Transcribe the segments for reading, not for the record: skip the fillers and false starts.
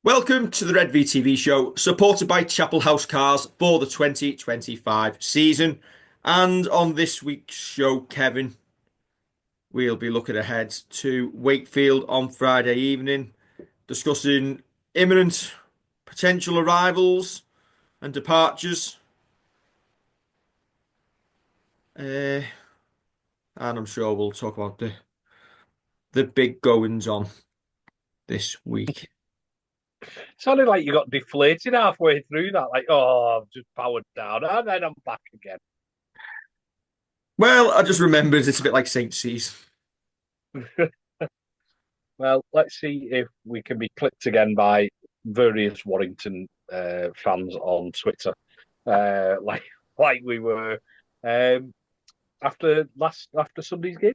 Welcome to the Redvee TV show, supported by Chapel House Cars for the 2025 season. And on this week's show, Kevin, we'll be looking ahead to Wakefield on Friday evening, discussing imminent potential arrivals and departures. And I'm sure we'll talk about the big goings on this week. Sounded like you got deflated halfway through that, like, oh, I've just powered down, and then I'm back again. Well, I just remembered it's a bit like St. C's. Well, let's see if we can be clipped again by various Warrington fans on Twitter, like we were um, after Sunday's game.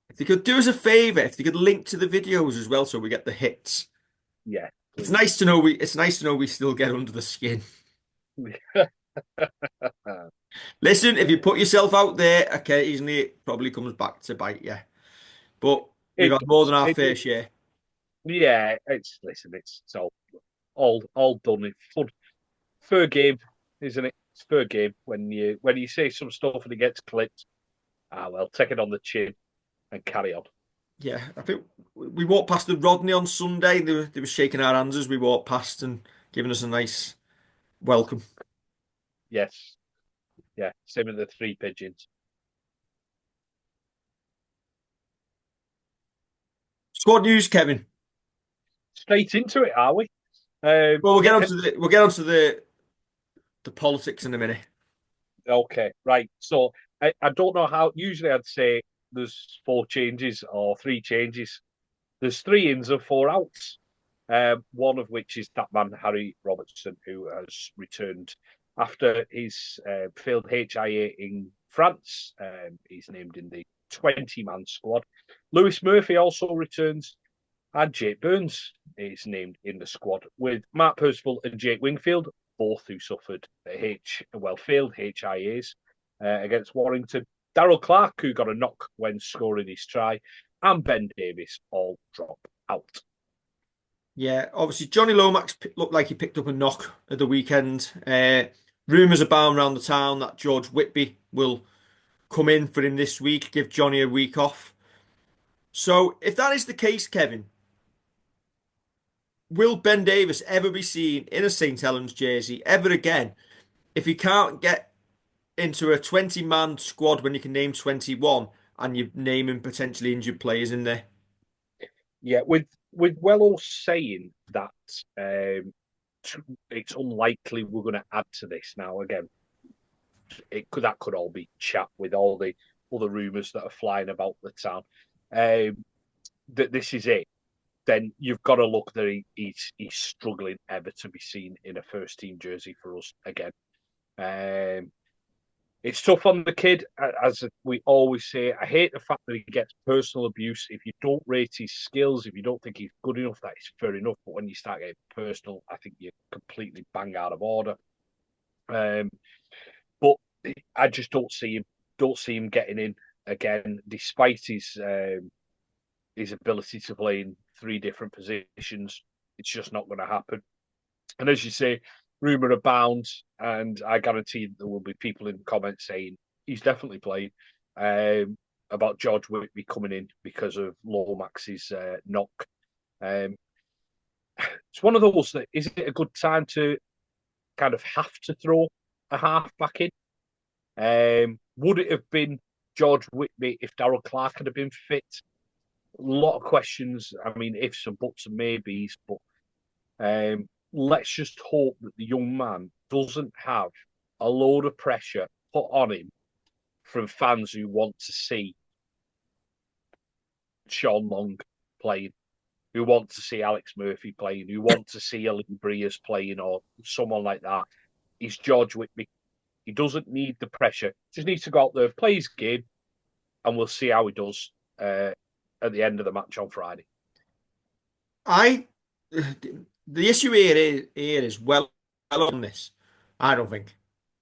If you could do us a favour, if you could link to the videos as well so we get the hits. Yeah, It's please. nice to know we still get under the skin. Listen, if you put yourself out there, occasionally it probably comes back to bite you. But we've It had more does. than our It fair does. share. Yeah, it's all done. It's fun. Fair game, isn't it? It's fair game when you say some stuff and it gets clipped. Ah, well, take it on the chin and carry on. Yeah, I think we walked past the Rodney on Sunday. They were shaking our hands as we walked past and giving us a nice welcome. Yes, yeah. Same with the three pigeons. Squad news, Kevin. Straight into it, are we? Well, we'll get Yeah. onto the politics in a minute. Okay. Right. So I don't know how. Usually, I'd say there's four changes or three changes. There's three ins and four outs. One of which is that man Harry Robertson, who has returned after his failed HIA in France. He's named in the 20-man squad. Lewis Murphy also returns, and Jake Burns is named in the squad with Matt Percival and Jake Wingfield, both who suffered failed HIAs against Warrington. Darrell Clark, who got a knock when scoring his try, and Ben Davis all drop out. Yeah, obviously Johnny Lomax looked like he picked up a knock at the weekend. Rumours abound around the town that George Whitby will come in for him this week, give Johnny a week off. So if that is the case, Kevin, will Ben Davis ever be seen in a St. Helens jersey ever again if he can't get into a 20-man squad when you can name 21 and you're naming potentially injured players in there? Yeah, with Wello saying that it's unlikely we're going to add to this now. Again, that could all be chat with all the other rumours that are flying about the town. That this is it. Then you've got to look that he's struggling ever to be seen in a first team jersey for us again. Um, it's tough on the kid, as we always say. I hate the fact that he gets personal abuse. If you don't rate his skills, if you don't think he's good enough, that is fair enough. But when you start getting personal, I think you completely bang out of order. Um, but I just don't see him getting in again, despite his ability to play in three different positions. It's just not going to happen. And as you say, rumour abounds, and I guarantee there will be people in comments saying he's definitely playing about George Whitby coming in because of Lomax's knock. Um, it's one of those that is it a good time to kind of have to throw a half back in? Would it have been George Whitby if Darrell Clark had been fit? A lot of questions. I mean, ifs and buts and maybes, but let's just hope that the young man doesn't have a load of pressure put on him from fans who want to see Sean Long playing, who want to see Alex Murphy playing, who want to see Lee Breers playing, or someone like that. He's George Whitby. He doesn't need the pressure. Just needs to go out there, play his game, and we'll see how he does at the end of the match on Friday. I the issue here is well on this. I don't think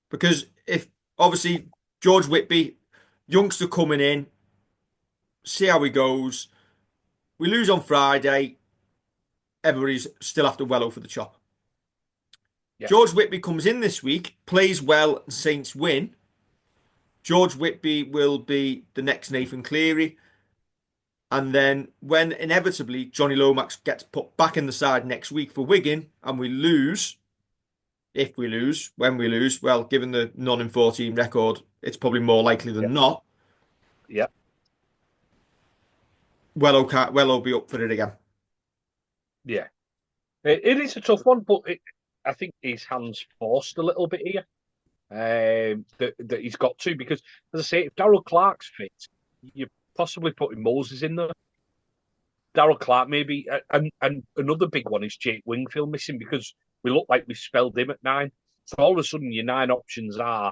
because if obviously George Whitby, youngster coming in, see how he goes. We lose on Friday. everybody's still after Wello for the chop. Yeah, George Whitby comes in this week, plays well, and Saints win. George Whitby will be the next Nathan Cleary. And then when inevitably Johnny Lomax gets put back in the side next week for Wigan and we lose, if we lose, when we lose, well, given the non-14 record, it's probably more likely yeah, than not. yeah, Wello will be up for it again. yeah. It is a tough one, but I think his hands forced a little bit here. That he's got to, because as I say, if Darrell Clark's fit, you're possibly putting Moses in there. Darrell Clark maybe, and another big one is Jake Wingfield missing, because we look like we spelled him at 9. So all of a sudden, your 9 options are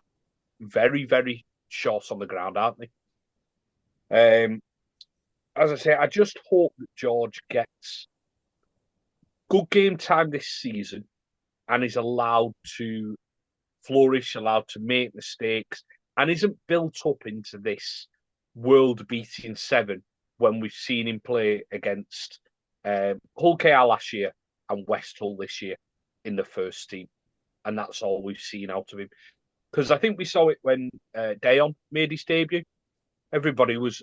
very, very short on the ground, aren't they? As I say, I just hope that George gets good game time this season and is allowed to flourish, allowed to make mistakes, and isn't built up into this world-beating 7 when we've seen him play against Hull KR last year and West Hull this year in the first team. And that's all we've seen out of him. Because I think we saw it when Dion made his debut. Everybody was,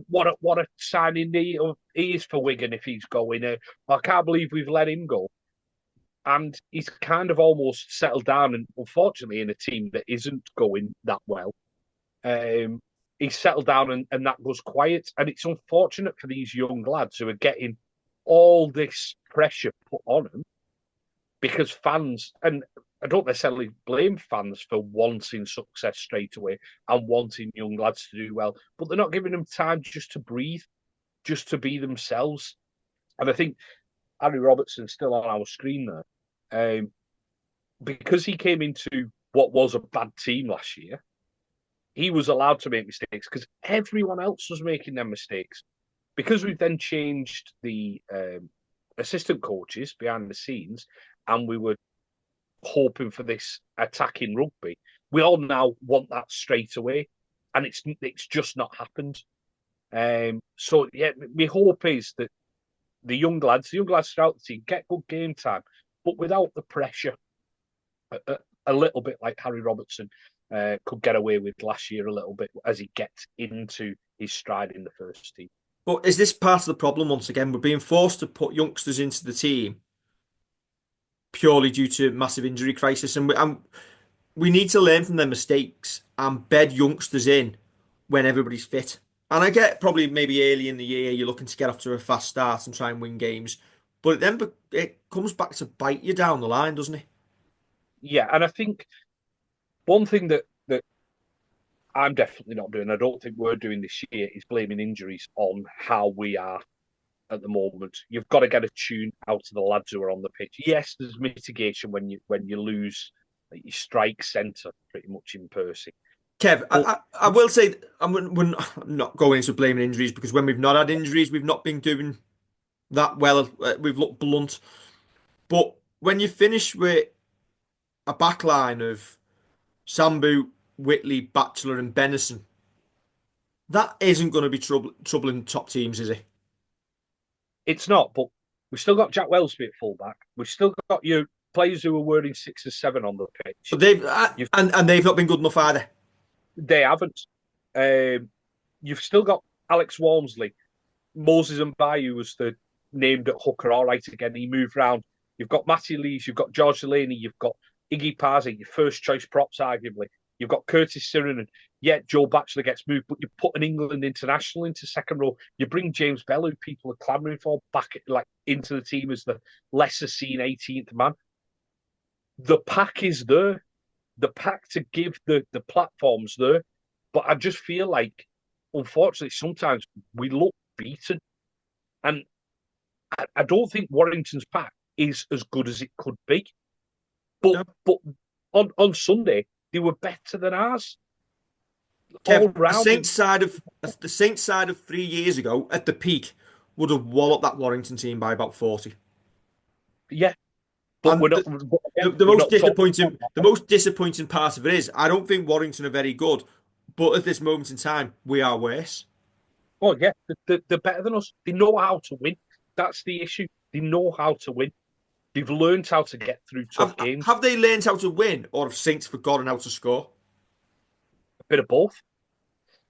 what a signing he is for Wigan if he's going. I can't believe we've let him go. And he's kind of almost settled down, and unfortunately, in a team that isn't going that well, he's settled down, and that goes quiet. And it's unfortunate for these young lads who are getting all this pressure put on them, because fans, and I don't necessarily blame fans for wanting success straight away and wanting young lads to do well, but they're not giving them time just to breathe, just to be themselves. And I think Harry Robertson's still on our screen there, because he came into what was a bad team last year. He was allowed to make mistakes because everyone else was making them mistakes. Because we've then changed the assistant coaches behind the scenes, and we were hoping for this attacking rugby, we all now want that straight away, and it's just not happened. So yeah, my hope is that the young lads throughout the team get good game time, but without the pressure. A little bit like Harry Robertson could get away with last year a little bit as he gets into his stride in the first team. But is this part of the problem once again? We're being forced to put youngsters into the team purely due to massive injury crisis, and we need to learn from their mistakes and bed youngsters in when everybody's fit. And I get probably maybe early in the year you're looking to get off to a fast start and try and win games, but then it comes back to bite you down the line, doesn't it? Yeah, and I think one thing that I'm definitely not doing, I don't think we're doing this year, is blaming injuries on how we are at the moment. You've got to get a tune out of the lads who are on the pitch. Yes, there's mitigation when you lose you strike centre pretty much in Percy. Kev, But I will say we're not going into blaming injuries because when we've not had injuries, we've not been doing that well. We've looked blunt. But when you finish with a back line of Sambu, Whitley, Batchelor, and Benison, that isn't going to be troubling top teams, is it? it's not. But we've still got Jack Wellsby at fullback. We've still got your players who are wearing 6 or 7 on the pitch. But they've You've, and they've not been good enough either. they haven't. You've still got Alex Walmsley. Moses and Bayou was the named at hooker. All right, again, he moved round. You've got Matty Lees, you've got George Delaney, you've got Iggy Parzi, your first choice props, arguably. You've got Curtis Siren, and yet Joe Batchelor gets moved, but you put an England international into second row. You bring James Bell, who people are clamouring for, back into the team as the lesser seen 18th man. The pack is there. The pack to give the platforms there. But I just feel like, unfortunately, sometimes we look beaten. And I don't think Warrington's pack is as good as it could be. But No. but on Sunday, they were better than ours. All Kev, round. The Saints side of 3 years ago at the peak would have walloped that Warrington team by about 40. Yeah. But And we're not. Again, the we're most not talking disappointing about the that. most disappointing part of it is I don't think Warrington are very good, but at this moment in time we are worse. Oh, yeah. They're better than us. They know how to win. That's the issue. They know how to win. They've learned how to get through tough games. Have they learned how to win, or have Saints forgotten how to score? A bit of both.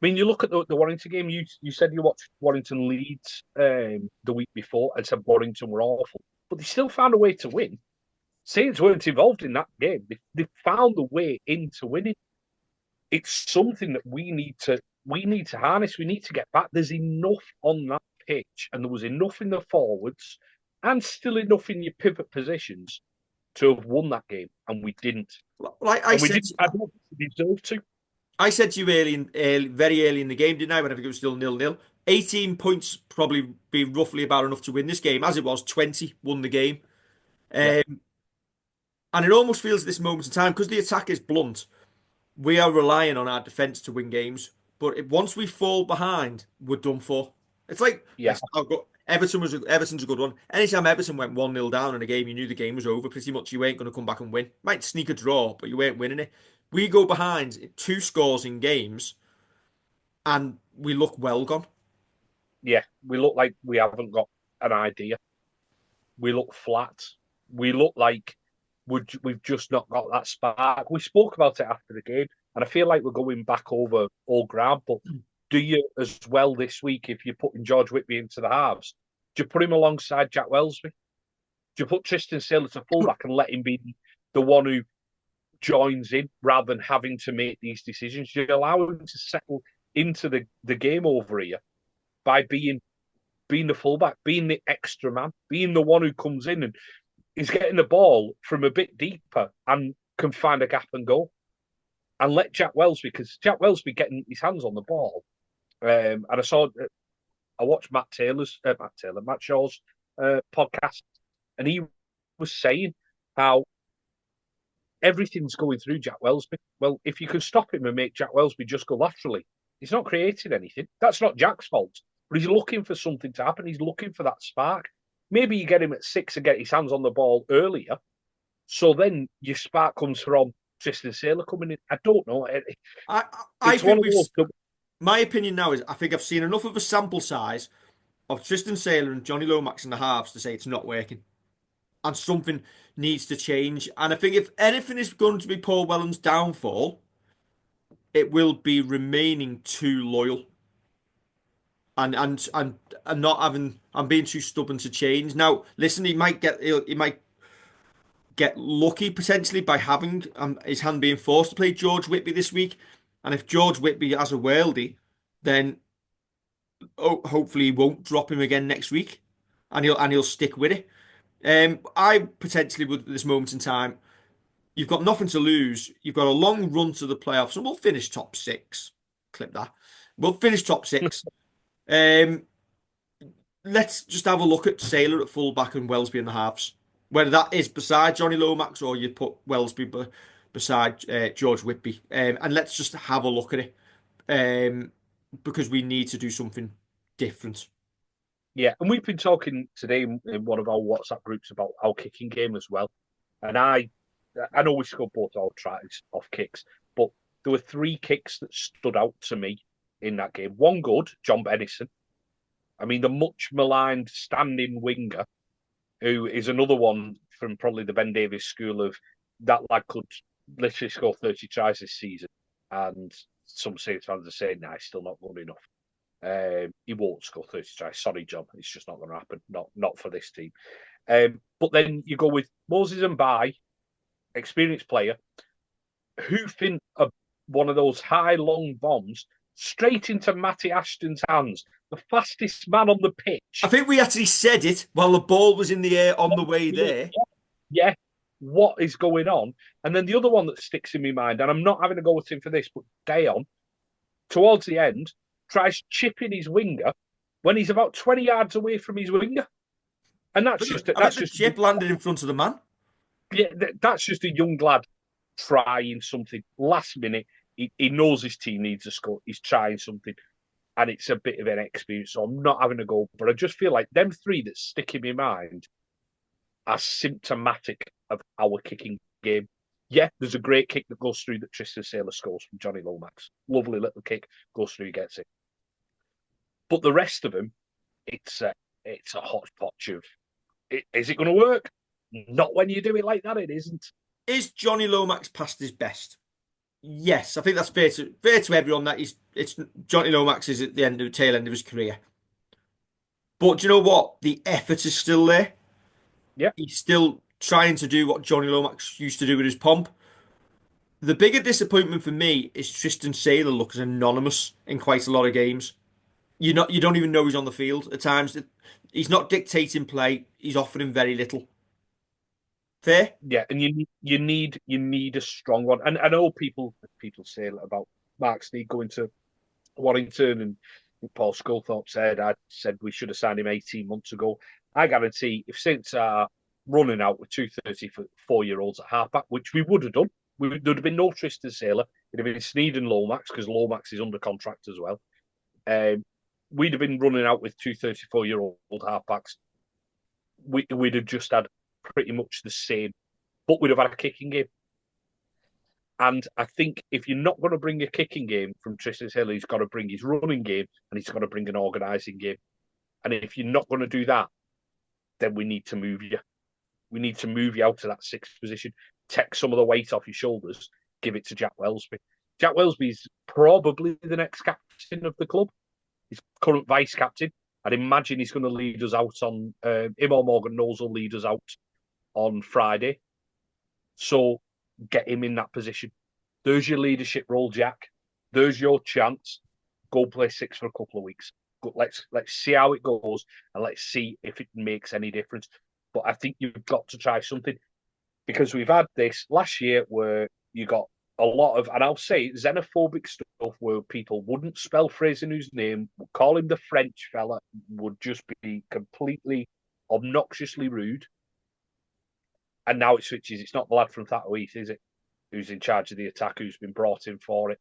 I mean, you look at the Warrington game. You said you watched Warrington Leeds the week before and said Warrington were awful, but they still found a way to win. Saints weren't involved in that game. They found a way into winning. It's something that we need to harness. We need to get back. There's enough on that pitch, and there was enough in the forwards, and still enough in your pivot positions to have won that game, and we didn't. Like I And we said, didn't. I don't think we deserve to. I said to you very early in the game, didn't I? When I think it was still 0-0. 18 points probably be roughly about enough to win this game. As it was, 20 won the game. Yeah, Um, and it almost feels at this moment in time, because the attack is blunt, we are relying on our defence to win games. But once we fall behind, we're done for. It's like yeah, I've got Everton's a good one. Anytime Everton went 1-0 down in a game, you knew the game was over. Pretty much, you ain't going to come back and win. Might sneak a draw, but you ain't winning it. We go behind 2 scores in games, and we look well gone. yeah. We look like we haven't got an idea. We look flat. We look like we've just not got that spark. We spoke about it after the game, and I feel like we're going back over all ground. But do you as well this week if you're putting George Whitby into the halves? Do you put him alongside Jack Wellsby? Do you put Tristan Sailor to fullback and let him be the one who joins in rather than having to make these decisions? Do you allow him to settle into the game over here by being the fullback, being the extra man, being the one who comes in and is getting the ball from a bit deeper and can find a gap and go. And let Jack Wellsby, because Jack Wellsby getting his hands on the ball. And I watched Matt Shaw's podcast, and he was saying how everything's going through Jack Wellsby. Well, if you can stop him and make Jack Wellsby just go laterally, he's not creating anything. That's not Jack's fault. But he's looking for something to happen. He's looking for that spark. Maybe you get him at 6 and get his hands on the ball earlier. So then your spark comes from Tristan Sailor coming in. I don't know. I It's one think of those. my opinion now is I think I've seen enough of a sample size of Tristan Sailor and Johnny Lomax in the halves to say it's not working. And something needs to change. And I think if anything is going to be Paul Wellens' downfall, it will be remaining too loyal and not having and being too stubborn to change. Now, listen, he might get lucky potentially by having his hand being forced to play George Whitby this week. And if George Whitby has a worldie, then hopefully he won't drop him again next week, and he'll stick with it. I potentially would at this moment in time. You've got nothing to lose. You've got a long run to the playoffs, and we'll finish top 6. Clip that. We'll finish top 6. Um, let's just have a look at Sailor at fullback and Wellsby in the halves. Whether that is beside Johnny Lomax or you put Wellsby beside George Whitby. And let's just have a look at it. Because we need to do something different. Yeah, and we've been talking today in one of our WhatsApp groups about our kicking game as well. And I know we scored both our tries off kicks, but there were 3 kicks that stood out to me in that game. One good, John Bennison. I mean, the much maligned standing winger, who is another one from probably the Ben Davies school of that lad could literally score 30 tries this season. And some Saints fans are saying, nah, he's still not good enough. He won't score 30 tries. Sorry, John. It's just not going to happen. Not for this team. But then you go with Moses and Bai, experienced player, who think one of those high, long bombs straight into Matty Ashton's hands, the fastest man on the pitch. I think we actually said it while the ball was in the air on the way there. Yeah. What is going on? And then the other one that sticks in my mind, and I'm not having to go with him for this, but Dion, towards the end, tries chipping his winger when he's about 20 yards away from his winger. And that's just the chip landed in front of the man. Yeah, that's just a young lad trying something. Last minute, he knows his team needs a score. He's trying something. And it's a bit of an experience. So I'm not having to go. But I just feel like them 3 that stick in my mind are symptomatic of our kicking game. Yeah, there's a great kick that goes through that Tristan Sailor scores from Johnny Lomax. Lovely little kick, goes through, gets it. But the rest of them, it's it's a hodgepodge of. Is it going to work? Not when you do it like that. It isn't. Is Johnny Lomax past his best? Yes, I think that's fair to everyone that it's Johnny Lomax is at the tail end of his career. But do you know what? The effort is still there. Yeah, He's still trying to do what Johnny Lomax used to do with his pomp. The bigger disappointment for me is Tristan Saylor looks anonymous in quite a lot of games. You don't even know he's on the field at times. He's not dictating play. He's offering very little. Fair? yeah, and you need a strong one. And I know people say about Mark Sneed going to Warrington, and Paul Sculthorpe I said we should have signed him 18 months ago. I guarantee if Saints are running out with 234-year-olds at halfback, which we would have done, there'd have been no Tristan Saylor. It'd have been Sneed and Lomax because Lomax is under contract as well. Um, we'd have been running out with 234-year-old halfbacks. We'd have just had pretty much the same, but we'd have had a kicking game. And I think if you're not going to bring a kicking game from Tristan Hill, he's got to bring his running game and he's got to bring an organising game. And if you're not going to do that, then we need to move you. We need to move you out to that sixth position, take some of the weight off your shoulders, give it to Jack Wellsby. Jack Wellsby's probably the next captain of the club. He's current vice captain. I'd imagine he's going to lead us out on, him or Morgan Knowles will lead us out on Friday. So get him in that position. There's your leadership role, Jack. There's your chance. Go play six for a couple of weeks. Let's see how it goes and let's see if it makes any difference. But I think you've got to try something because we've had this last year where you got a lot of, and I'll say xenophobic stuff where people wouldn't spell Frasernu's name, would call him the French fella, would just be completely obnoxiously rude. And now it switches. It's not the lad from Thatouth, is it? Who's in charge of the attack, who's been brought in for it.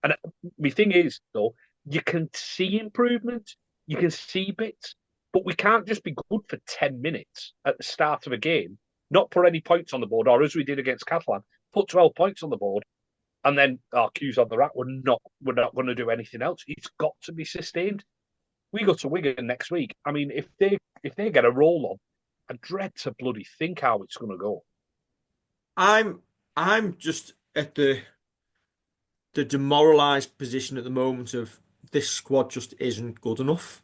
And my thing is, though, you can see improvement, you can see bits, but we can't just be good for 10 minutes at the start of a game, not put any points on the board, or as we did against Catalan, put 12 points on the board, and then our cues on the rack. We're not going to do anything else. It's got to be sustained. We go to Wigan next week. I mean, if they get a roll on, I dread to bloody think how it's going to go. I'm just at the demoralised position at the moment of this squad just isn't good enough.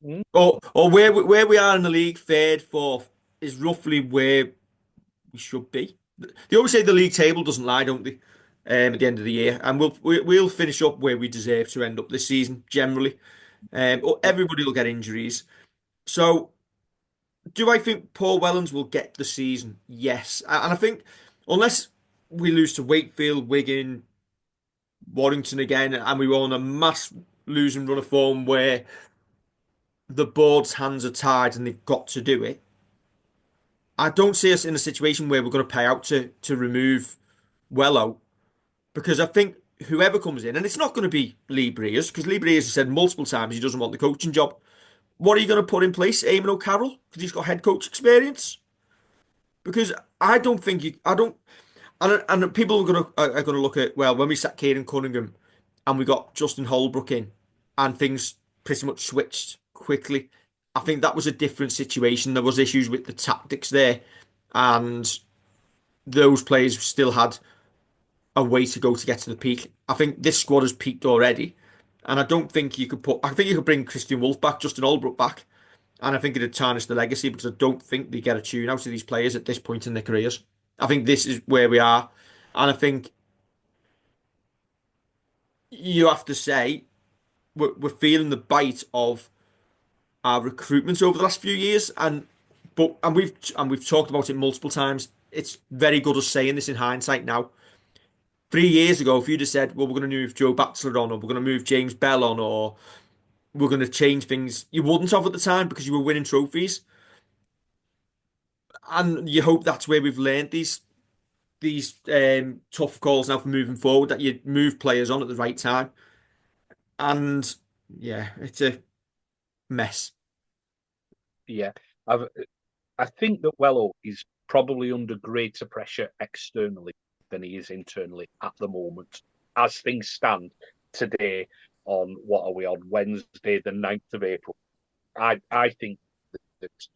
Mm. Or where we are in the league, third, fourth, is roughly where we should be. They always say the league table doesn't lie, don't they? At the end of the year, and we'll finish up where we deserve to end up this season generally. Or Yeah, everybody will get injuries. So, do I think Paul Wellens will get the season? Yes, and I think unless we lose to Wakefield, Wigan, Warrington again, and we were on a mass losing run of form where the board's hands are tied and they've got to do it. I don't see us in a situation where we're going to pay out to remove Wello because I think whoever comes in, and it's not going to be Lee Breers because Lee Breers has said multiple times he doesn't want the coaching job. What are you going to put in place, Eamon O'Carroll? Because he's got head coach experience. Because I don't think you, I don't, and people are gonna look at well when we sat Kieran Cunningham and we got Justin Holbrook in and things pretty much switched quickly. I think that was a different situation. There was issues with the tactics there, and those players still had a way to go to get to the peak. I think this squad has peaked already, and I don't think you could put. I think you could bring Christian Wolf back, Justin Holbrook back, and I think it'd tarnish the legacy because I don't think they get a tune out of these players at this point in their careers. I think this is where we are, and I think you have to say we're feeling the bite of our recruitment over the last few years, and we've talked about it multiple times. It's very good us saying this in hindsight now. 3 years ago, if you'd have said, "Well, we're going to move Joe Batchelor on, or we're going to move James Bell on, or we're going to change things," you wouldn't have at the time because you were winning trophies, and you hope that's where we've learned these tough calls now for moving forward that you move players on at the right time. And yeah, it's a mess. yeah. I've, I think that Wello is probably under greater pressure externally than he is internally at the moment, as things stand today. On what are we on Wednesday, the 9th of April? I think that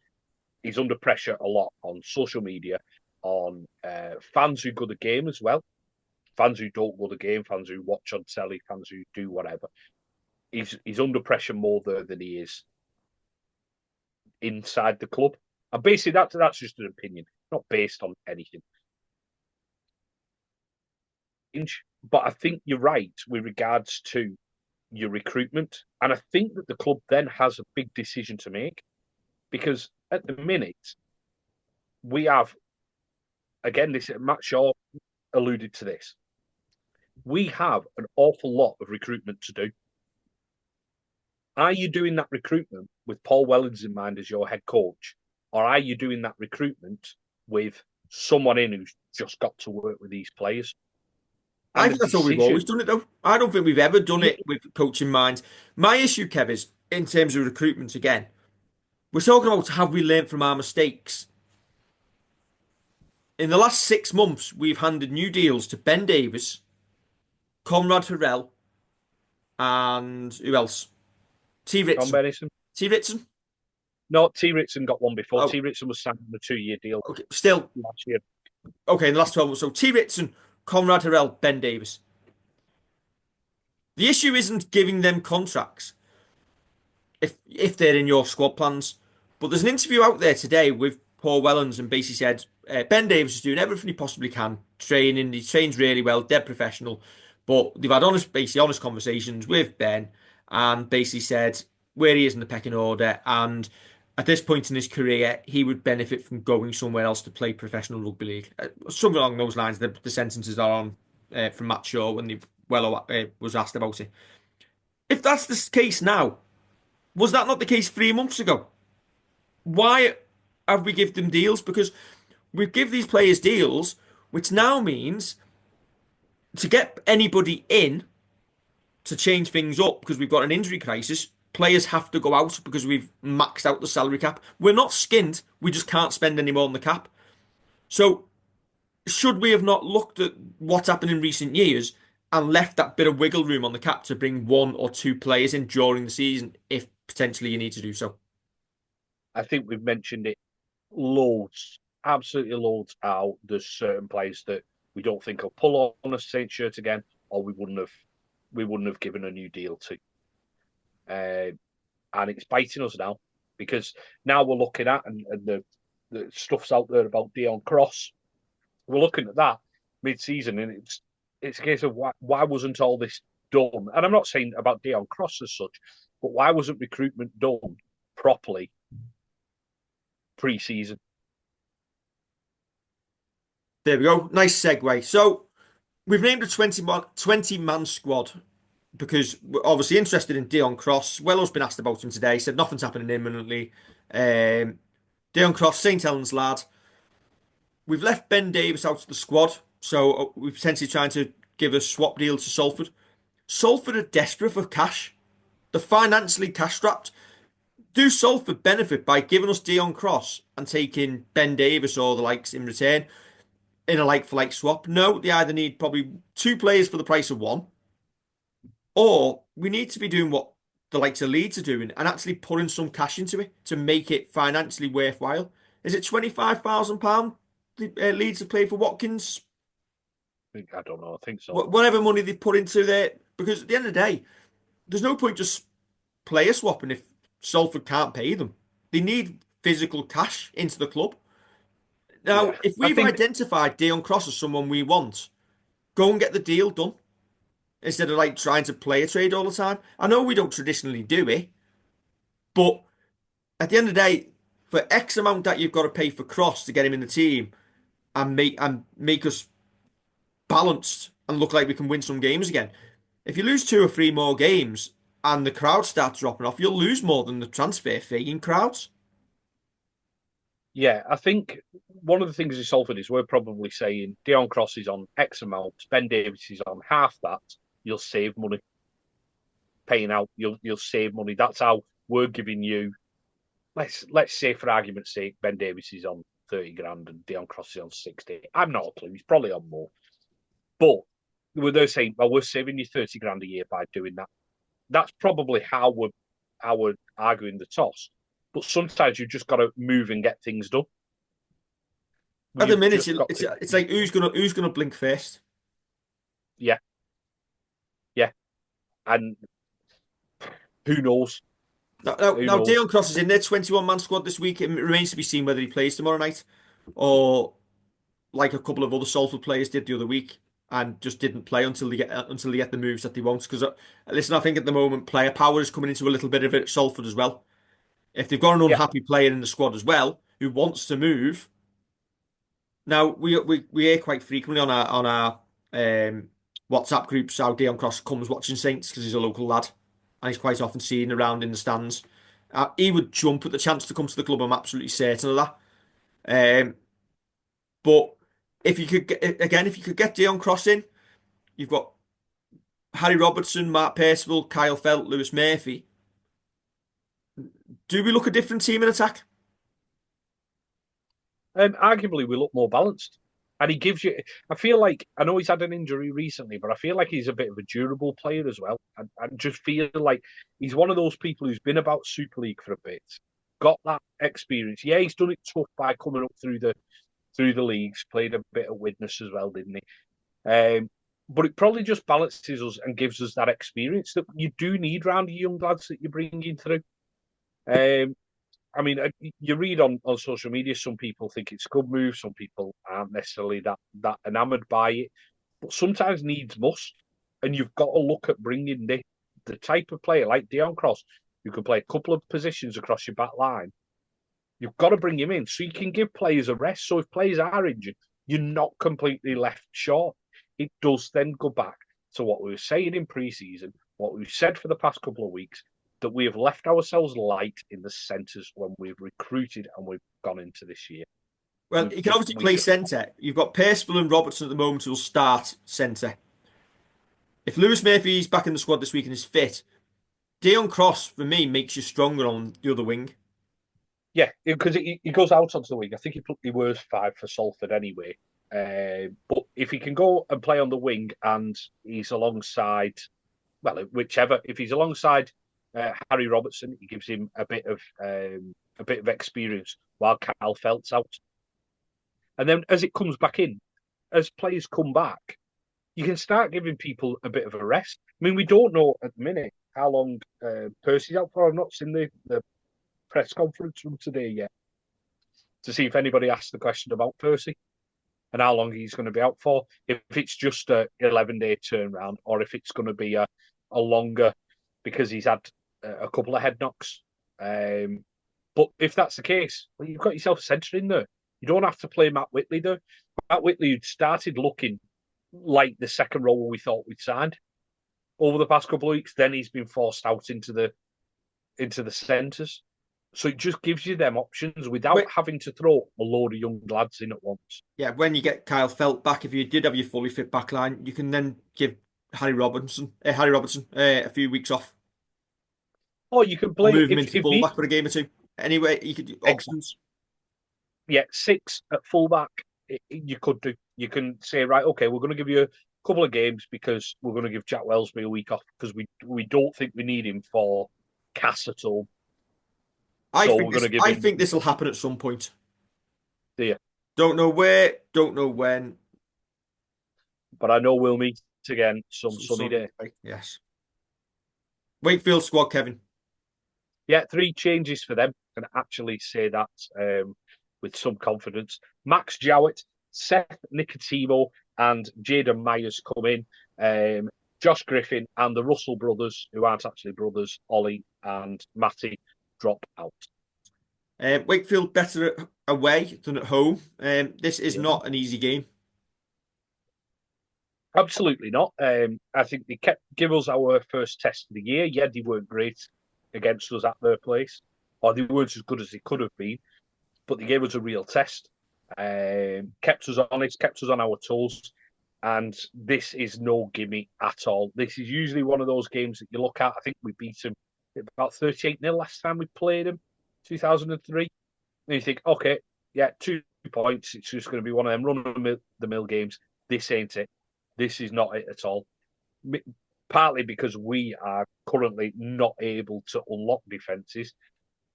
he's under pressure a lot on social media, on fans who go to the game as well, fans who don't go to the game, fans who watch on telly, fans who do whatever. He's under pressure more there than he is inside the club. And basically, that's just an opinion, not based on anything. But I think you're right with regards to your recruitment. And I think that the club then has a big decision to make, because at the minute, we have, again, this Matt Shaw alluded to this, we have an awful lot of recruitment to do. Are you doing that recruitment with Paul Wellens in mind as your head coach? Or are you doing that recruitment with someone in who's just got to work with these players? I think that's how we've always done it, though. I don't think we've ever done it with coaching minds. My issue, Kev, is in terms of recruitment again. We're talking about have we learned from our mistakes? In the last 6 months, we've handed new deals to Ben Davies, Conrad Harrell, and who else? T. Ritson. T. Ritson? No, T. Ritson got one before. Oh. T. Ritson was signed on a 2-year deal. Okay, still. Last year. Okay, in the last 12 months. So T. Ritson, Conrad Harrell, Ben Davies. The issue isn't giving them contracts if they're in your squad plans. But there's an interview out there today with Paul Wellens, and basically said Ben Davies is doing everything he possibly can, training. He trains really well, dead professional. But they've had honest conversations with Ben, and basically said where he is in the pecking order, and at this point in his career, he would benefit from going somewhere else to play professional rugby league. Something along those lines. The sentences are on from Matt Shaw when he was asked about it. If that's the case now, was that not the case 3 months ago? Why have we given them deals? Because we give these players deals, which now means to get anybody in to change things up, because we've got an injury crisis, players have to go out because we've maxed out the salary cap. We're not skint, we just can't spend any more on the cap. So should we have not looked at what's happened in recent years and left that bit of wiggle room on the cap to bring 1 or 2 players in during the season if potentially you need to do so? I think we've mentioned it loads, absolutely loads out. There's certain players that we don't think will pull on a Saints shirt again, or we wouldn't have given a new deal to. And it's biting us now, because now we're looking at, and the stuff's out there about Dion Cross. We're looking at that mid-season, and it's a case of why wasn't all this done? And I'm not saying about Dion Cross as such, but why wasn't recruitment done properly pre-season? There we go. Nice segue. So we've named a 20-man squad because we're obviously interested in Dion Cross. Wellow's been asked about him today. Said nothing's happening imminently. Dion Cross, St Helens lad. We've left Ben Davies out of the squad, so we're potentially trying to give a swap deal to Salford. Salford are desperate for cash. They're financially cash strapped. Do Salford benefit by giving us Dion Cross and taking Ben Davies or the likes in return in a like-for-like swap? No, they either need probably 2 players for the price of 1, or we need to be doing what the likes of Leeds are doing and actually putting some cash into it to make it financially worthwhile. Is it £25,000 Leeds to play for Watkins? I don't know. I think so. Whatever money they put into there, because at the end of the day, there's no point just player swapping if Salford can't pay them. They need physical cash into the club. Now, if we've identified Dion Cross as someone we want, go and get the deal done instead of like trying to play a trade all the time. I know we don't traditionally do it, but at the end of the day, for X amount that you've got to pay for Cross to get him in the team and make us balanced and look like we can win some games again. If you lose 2 or 3 more games and the crowd starts dropping off, you'll lose more than the transfer fee in crowds. Yeah, I think one of the things in Salford is we're probably saying Dion Cross is on X amount, Ben Davies is on half that. You'll save money. Paying out, you'll save money. That's how we're giving you. Let's say for argument's sake, Ben Davies is on 30 grand and Dion Cross is on 60. I'm not a clue. He's probably on more. But they're saying, well, we're saving you 30 grand a year by doing that. That's probably how we're arguing the toss. But sometimes you've just got to move and get things done. At the We've minute, just got to, it's like who's gonna blink first? yeah, yeah. And who knows? Who Now knows? Dion Cross is in their 21-man squad this week. It remains to be seen whether he plays tomorrow night, or like a couple of other Salford players did the other week and just didn't play until they get the moves that they want. Because listen, I think at the moment player power is coming into a little bit of it at Salford as well. If they've got an Yeah, unhappy player in the squad as well who wants to move, now we hear quite frequently on our WhatsApp groups how Dion Cross comes watching Saints because he's a local lad and he's quite often seen around in the stands. He would jump at the chance to come to the club. I'm absolutely certain of that. But if you could get Dion Cross in, you've got Harry Robertson, Mark Percival, Kyle Felt, Lewis Murphy. Do we look a different team in attack? arguably we look more balanced. And he gives you. I feel like I know he's had an injury recently, but I feel like he's a bit of a durable player as well. I just feel like he's one of those people who's been about Super League for a bit, got that experience. Yeah, he's done it tough by coming up through the leagues, played a bit of witness as well, didn't he? But it probably just balances us and gives us that experience that you do need around the young lads that you're bringing through. Um, I mean, you read on social media, some people think it's a good move, some people aren't necessarily that enamoured by it. But sometimes needs must, and you've got to look at bringing the type of player like Dion Cross, who can play a couple of positions across your back line. You've got to bring him in so you can give players a rest. So if players are injured, you're not completely left short. It does then go back to what we were saying in pre-season, what we've said for the past couple of weeks, that we have left ourselves light in the centres when we've recruited and we've gone into this year. Well, he can obviously We play just centre. You've got Percival and Robertson at the moment who'll start centre. If Lewis Murphy's back in the squad this week and is fit, Dion Cross for me makes you stronger on the other wing. yeah, because he goes out onto the wing. I think he wears 5 for Salford anyway. But if he can go and play on the wing and he's alongside, well, whichever, if he's alongside Harry Robertson, he gives him a bit of experience while Kyle Felt's out. And then as it comes back in, as players come back, you can start giving people a bit of a rest. I mean, we don't know at the minute how long Percy's out for. I've not seen the press conference from today yet to see if anybody asked the question about Percy and how long he's going to be out for. If it's just a 11-day turnaround, or if it's going to be a longer because he's had a couple of head knocks. But if that's the case, well, you've got yourself a centre in there. You don't have to play Matt Whitley though. Matt Whitley started looking like the second rower we thought we'd signed over the past couple of weeks. Then he's been forced out into the centres. So it just gives you them options without having to throw a load of young lads in at once. Yeah, when you get Kyle Felt back, if you did have your fully fit back line, you can then give Harry Robertson a few weeks off, Or you can or play move him into if need fullback for a game or two. Anyway, you could do exactly. options. Yeah, 6 at fullback. You could do. You can say right, okay, we're going to give you a couple of games because we're going to give Jack Wellsby a week off because we don't think we need him for Cass at all. So we're going to give I him think this will happen at some point. there. Don't know where, don't know when. But I know we'll meet again some sunny Sunday, day. yes. Wakefield squad, Kevin. Yeah, 3 changes for them. I can actually say that with some confidence. Max Jowett, Seth Nicotimo, and Jaden Myers come in. Josh Griffin and the Russell brothers, who aren't actually brothers, Ollie and Matty, drop out. Wakefield better away than at home. This is Yeah. not an easy game. Absolutely not. I think they give us our first test of the year. Yeah, they weren't great against us at their place, or they weren't as good as they could have been, but they gave us a real test. Kept us honest, kept us on our toes, and this is no gimme at all. This is usually one of those games that you look at. I think we beat them about 38-0 last time we played them, 2003. And you think, okay, yeah, 2 points. It's just going to be one of them run-of-the-mill games. This ain't it. This is not it at all. Partly because we are currently not able to unlock defences,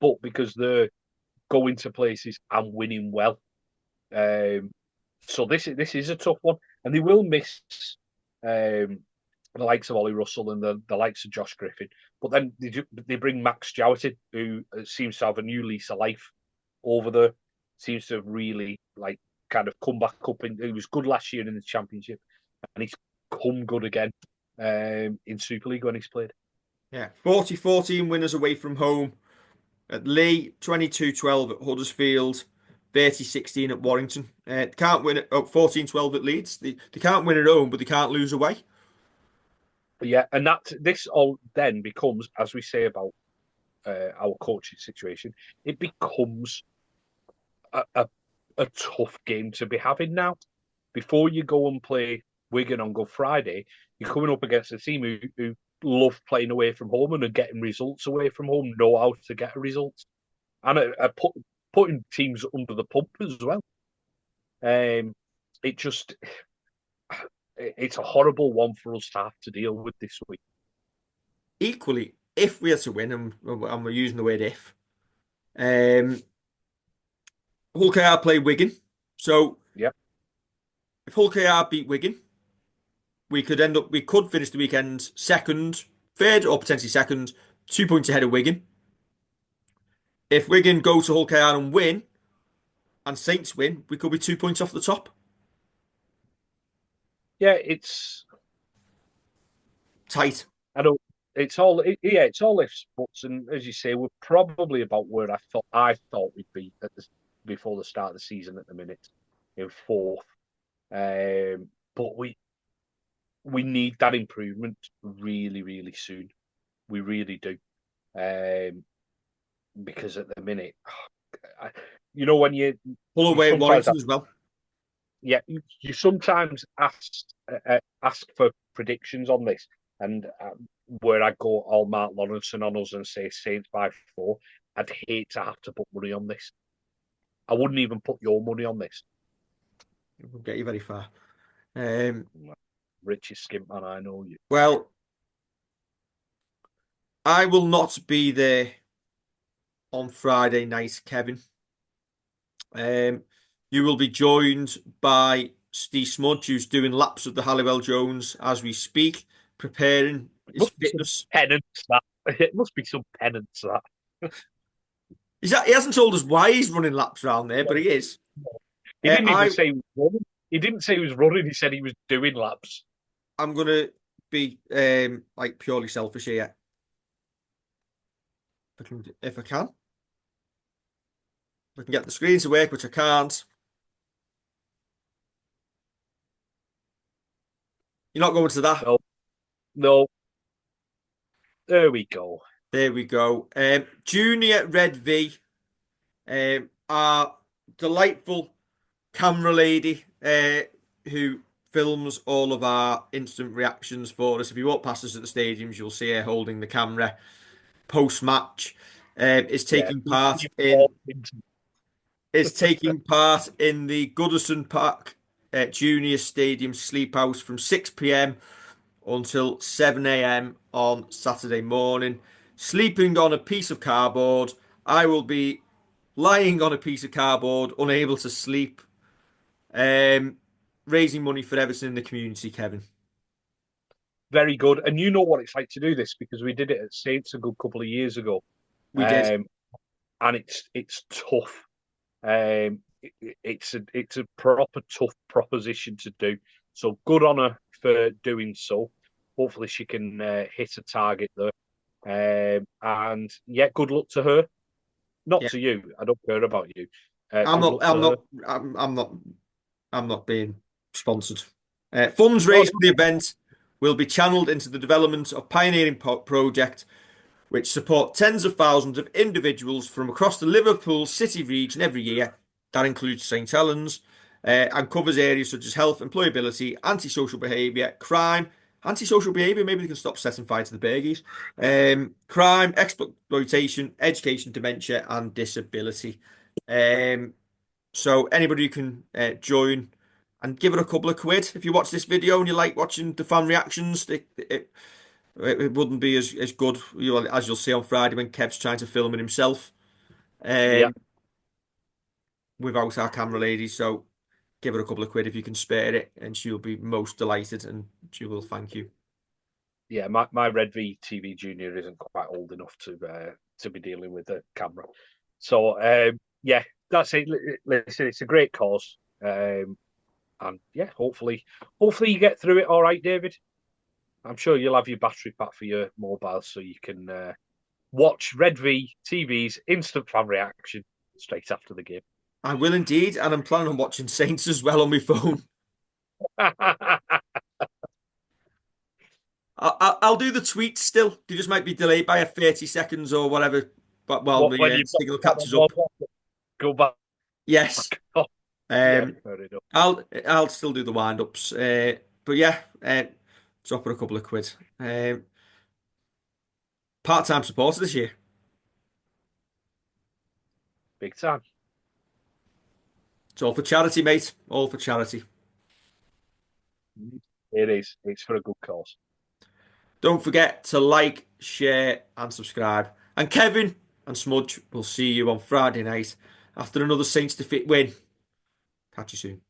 but because they're going to places and winning well. Um, so this is a tough one, and they will miss the likes of Ollie Russell and the likes of Josh Griffin. But then they bring Max Jowett in, who seems to have a new lease of life over there. Seems to have really kind of come back up. He was good last year in the Championship, and he's come good again in Super League when he's played. Yeah, 40-14 winners away from home at Lee, 22-12 at Huddersfield, 30-16 at Warrington. Can't win at 14-12 at Leeds. They can't win at home, but they can't lose away. Yeah, and this all then becomes, as we say about our coaching situation, it becomes a tough game to be having now. Before you go and play Wigan on Good Friday, you're coming up against a team who love playing away from home and are getting results away from home, know how to get a result, and are putting teams under the pump as well. It just it's a horrible one for us to have to deal with this week. Equally, if we are to win, and we're using the word if, Hull KR play Wigan. So yeah, if Hull KR beat Wigan, we could finish the weekend second, third, or potentially second, 2 points ahead of Wigan. If Wigan go to Hull KR and win, and Saints win, we could be 2 points off the top. Yeah, it's tight. I don't. It's all ifs, buts, and as you say, we're probably about where I thought we'd be before the start of the season at the minute, in fourth. But we need that improvement really, really soon. We really do, because at the minute, when you pull away Warrington as well. Yeah, you sometimes ask for predictions on this, and where I go all Mark Lawrence on us and say Saints by 4, I'd hate to have to put money on this. I wouldn't even put your money on this. It won't get you very far. Richie Skimpman, I know you. Well, I will not be there on Friday night, Kevin. You will be joined by Steve Smudge, who's doing laps of the Halliwell Jones as we speak, preparing his fitness. Penance, that. It must be some penance, that. He hasn't told us why he's running laps around there, but he is. He didn't even say he was running. He didn't say he was running. He said he was doing laps. I'm going to be purely selfish here. If I can. If I can get the screen to work, which I can't. You're not going to that? No. There we go. There we go. Junior Redvee, our delightful camera lady, who films all of our instant reactions for us. If you walk past us at the stadiums, you'll see her holding the camera post-match. Is taking part in the Goodison Park Junior Stadium Sleep House from 6 p.m. until 7 a.m. on Saturday morning. Sleeping on a piece of cardboard. I will be lying on a piece of cardboard, unable to sleep. Raising money for Everton in the community, Kevin. Very good. And you know what it's like to do this, because we did it at Saints a good couple of years ago. We did. And it's tough. It's a proper tough proposition to do. So good on her for doing so. Hopefully she can hit a target there. And yeah, good luck to her. Not to you. I don't care about you. I'm not being sponsored. Funds raised for the event will be channeled into the development of pioneering project, which support tens of thousands of individuals from across the Liverpool City region every year. That includes St Helens, and covers areas such as health, employability, antisocial behaviour, crime, antisocial behaviour, maybe they can stop setting fire to the burgies, crime, exploitation, education, dementia, and disability. So anybody who can join and give it a couple of quid. If you watch this video and you like watching the fan reactions, it wouldn't be as good, as you'll see on Friday when Kev's trying to film it himself. Yeah, um, without our camera lady. So give her a couple of quid if you can spare it, and she'll be most delighted, and she will thank you. yeah. My Redvee TV Junior isn't quite old enough to be dealing with the camera. So yeah, that's it. Listen, it's a great cause, and yeah, hopefully you get through it all right, David. I'm sure you'll have your battery pack for your mobile, so you can watch Redvee TV's instant fan reaction straight after the game. I will indeed, and I'm planning on watching Saints as well on my phone. I'll do the tweets still. They just might be delayed by a 30 seconds or whatever. But while What the when you've got signal that on catches up, mobile, go back. yes. Oh, yeah, Um, fair enough. I'll still do the wind ups. But yeah, drop her a couple of quid. Part-time supporter this year. Big time. It's all for charity, mate. All for charity. It is. It's for a good cause. Don't forget to like, share, and subscribe. And Kevin and Smudge will see you on Friday night after another Saints defeat win. Catch you soon.